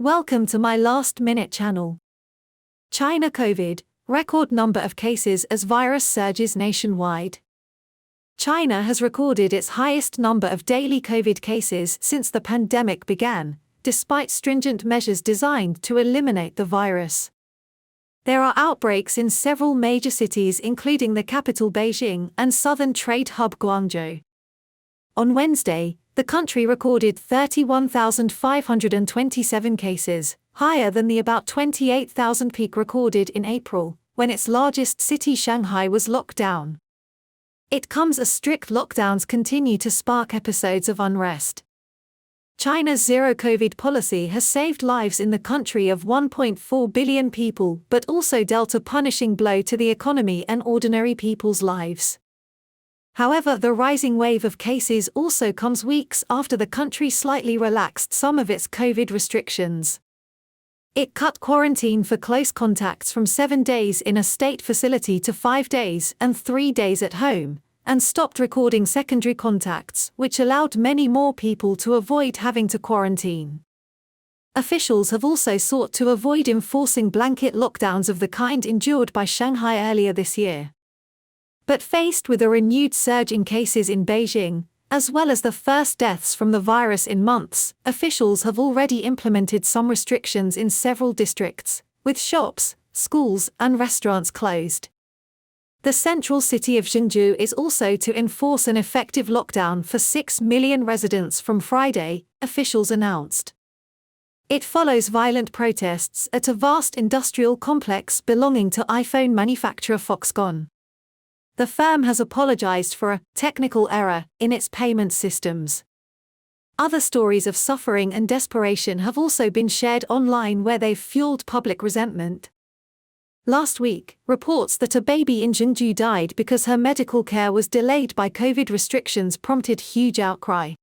Welcome to my last-minute channel. China COVID, record number of cases as virus surges nationwide. China has recorded its highest number of daily COVID cases since the pandemic began, despite stringent measures designed to eliminate the virus. There are outbreaks in several major cities including the capital Beijing and southern trade hub Guangzhou. On Wednesday, the country recorded 31,527 cases, higher than the about 28,000 peak recorded in April, when its largest city Shanghai was locked down. It comes as strict lockdowns continue to spark episodes of unrest. China's zero-COVID policy has saved lives in the country of 1.4 billion people but also dealt a punishing blow to the economy and ordinary people's lives. However, the rising wave of cases also comes weeks after the country slightly relaxed some of its COVID restrictions. It cut quarantine for close contacts from 7 days in a state facility to 5 days and 3 days at home, and stopped recording secondary contacts, which allowed many more people to avoid having to quarantine. Officials have also sought to avoid enforcing blanket lockdowns of the kind endured by Shanghai earlier this year. But faced with a renewed surge in cases in Beijing, as well as the first deaths from the virus in months, officials have already implemented some restrictions in several districts, with shops, schools, and restaurants closed. The central city of Zhengzhou is also to enforce an effective lockdown for 6 million residents from Friday, officials announced. It follows violent protests at a vast industrial complex belonging to iPhone manufacturer Foxconn. The firm has apologized for a technical error in its payment systems. Other stories of suffering and desperation have also been shared online where they've fueled public resentment. Last week, reports that a baby in Zhengzhou died because her medical care was delayed by COVID restrictions prompted huge outcry.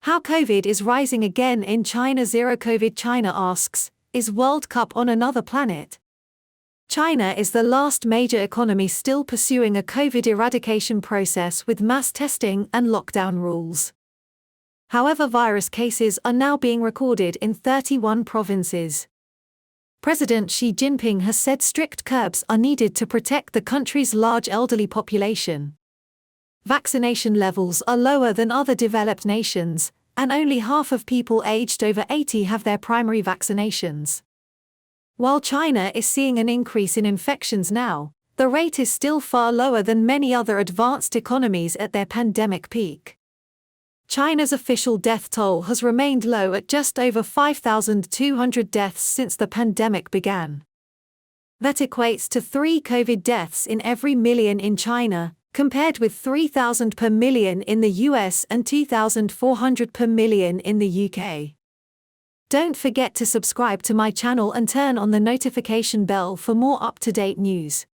How COVID is rising again in China. Zero COVID. China asks, is World Cup on another planet? China is the last major economy still pursuing a COVID eradication process with mass testing and lockdown rules. However, virus cases are now being recorded in 31 provinces. President Xi Jinping has said strict curbs are needed to protect the country's large elderly population. Vaccination levels are lower than other developed nations, and only half of people aged over 80 have their primary vaccinations. While China is seeing an increase in infections now, the rate is still far lower than many other advanced economies at their pandemic peak. China's official death toll has remained low at just over 5,200 deaths since the pandemic began. That equates to 3 COVID deaths in every million in China, compared with 3,000 per million in the US and 2,400 per million in the UK. Don't forget to subscribe to my channel and turn on the notification bell for more up-to-date news.